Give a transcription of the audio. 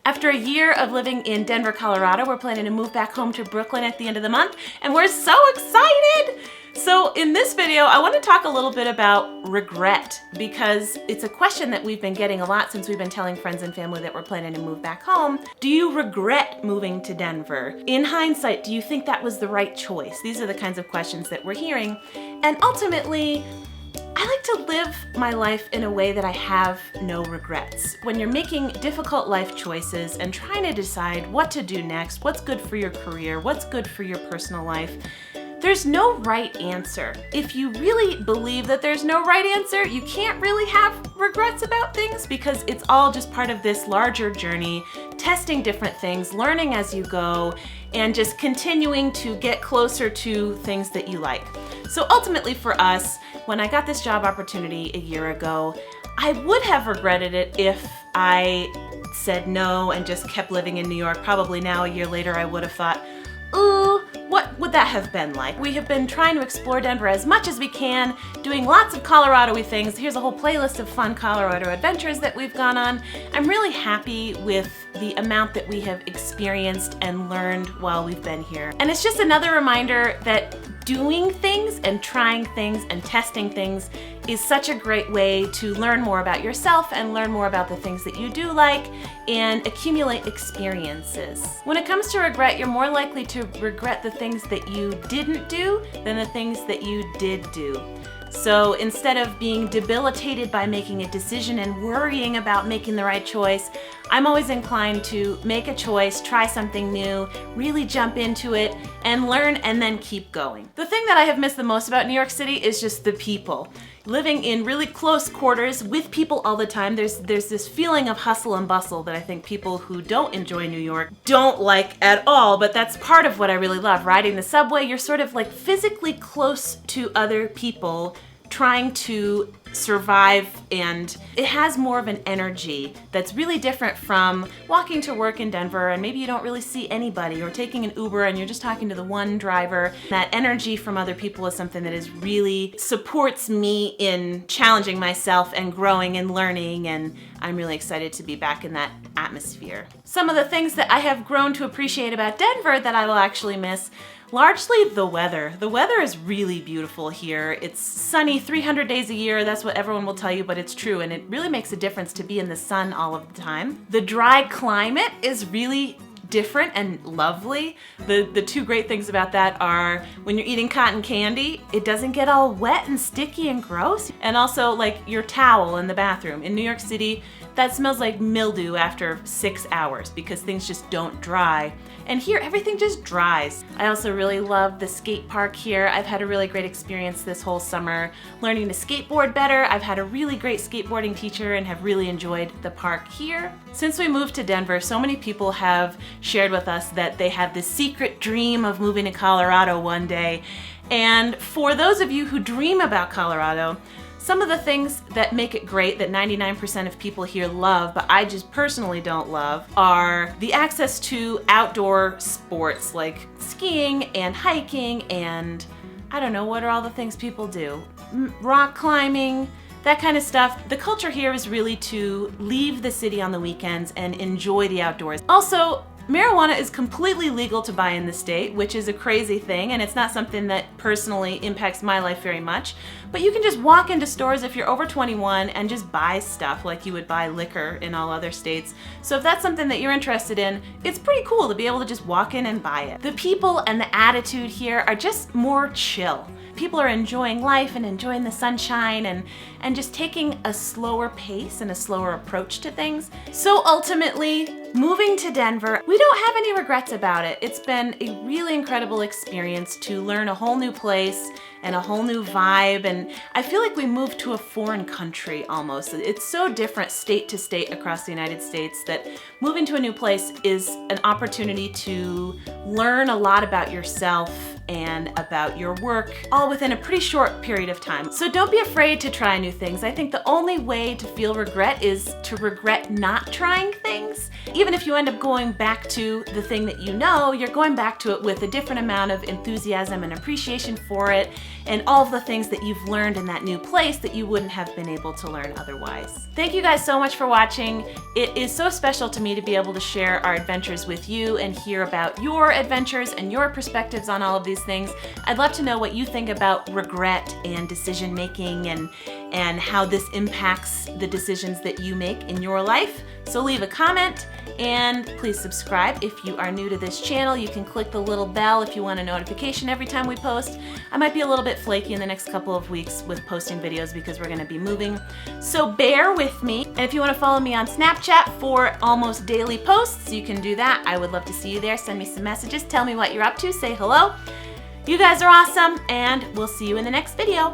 After a year of living in Denver, Colorado, we're planning to move back home to Brooklyn at the end of the month, and we're so excited! So in this video, I want to talk a little bit about regret, because it's a question that we've been getting a lot since we've been telling friends and family that we're planning to move back home. Do you regret moving to Denver? In hindsight, do you think that was the right choice? These are the kinds of questions that we're hearing. And ultimately, I like to live my life in a way that I have no regrets. When you're making difficult life choices and trying to decide what to do next, what's good for your career, what's good for your personal life, there's no right answer. If you really believe that there's no right answer, you can't really have regrets about things because it's all just part of this larger journey, testing different things, learning as you go, and just continuing to get closer to things that you like. So ultimately for us, when I got this job opportunity a year ago, I would have regretted it if I said no and just kept living in New York. Probably now, a year later, I would have thought, ooh, what would that have been like? We have been trying to explore Denver as much as we can, doing lots of Colorado-y things. Here's a whole playlist of fun Colorado adventures that we've gone on. I'm really happy with the amount that we have experienced and learned while we've been here. And it's just another reminder that doing things and trying things and testing things is such a great way to learn more about yourself and learn more about the things that you do like and accumulate experiences. When it comes to regret, you're more likely to regret the things that you didn't do than the things that you did do. So instead of being debilitated by making a decision and worrying about making the right choice, I'm always inclined to make a choice, try something new, really jump into it, and learn and then keep going. The thing that I have missed the most about New York City is just the people. Living in really close quarters with people all the time, there's this feeling of hustle and bustle that I think people who don't enjoy New York don't like at all, but that's part of what I really love. Riding the subway, you're sort of like physically close to other people trying to survive, and it has more of an energy that's really different from walking to work in Denver and maybe you don't really see anybody, or taking an Uber and you're just talking to the one driver. That energy from other people is something that is really supports me in challenging myself and growing and learning, and I'm really excited to be back in that atmosphere. Some of the things that I have grown to appreciate about Denver that I will actually miss: largely the weather. The weather is really beautiful here. It's sunny 300 days a year. That's what everyone will tell you, but it's true, and it really makes a difference to be in the sun all of the time. The dry climate is really different and lovely. The two great things about that are when you're eating cotton candy, it doesn't get all wet and sticky and gross. And also like your towel in the bathroom. In New York City, that smells like mildew after 6 hours because things just don't dry. And here, everything just dries. I also really love the skate park here. I've had a really great experience this whole summer learning to skateboard better. I've had a really great skateboarding teacher and have really enjoyed the park here. Since we moved to Denver, so many people have shared with us that they have this secret dream of moving to Colorado one day. And for those of you who dream about Colorado, some of the things that make it great that 99% of people here love, but I just personally don't love, are the access to outdoor sports like skiing and hiking and I don't know, what are all the things people do? Rock climbing, that kind of stuff. The culture here is really to leave the city on the weekends and enjoy the outdoors. Also, marijuana is completely legal to buy in the state, which is a crazy thing, and it's not something that personally impacts my life very much. But you can just walk into stores if you're over 21 and just buy stuff like you would buy liquor in all other states. So if that's something that you're interested in, it's pretty cool to be able to just walk in and buy it. The people and the attitude here are just more chill. People are enjoying life and enjoying the sunshine and just taking a slower pace and a slower approach to things. So ultimately, moving to Denver, we don't have any regrets about it. It's been a really incredible experience to learn a whole new place and a whole new vibe, and I feel like we moved to a foreign country almost. It's so different state to state across the United States that moving to a new place is an opportunity to learn a lot about yourself and about your work, all within a pretty short period of time. So don't be afraid to try new things. I think the only way to feel regret is to regret not trying things. Even if you end up going back to the thing that you know, you're going back to it with a different amount of enthusiasm and appreciation for it, and all of the things that you've learned in that new place that you wouldn't have been able to learn otherwise. Thank you guys so much for watching. It is so special to me to be able to share our adventures with you and hear about your adventures and your perspectives on all of these things. I'd love to know what you think about regret and decision making and how this impacts the decisions that you make in your life. So leave a comment and please subscribe if you are new to this channel. You can click the little bell if you want a notification every time we post. I might be a little bit flaky in the next couple of weeks with posting videos because we're going to be moving, so bear with me. And if you want to follow me on Snapchat for almost daily posts, you can do that. I would love to see you there. Send me some messages, tell me what you're up to, say hello. You guys are awesome, and we'll see you in the next video.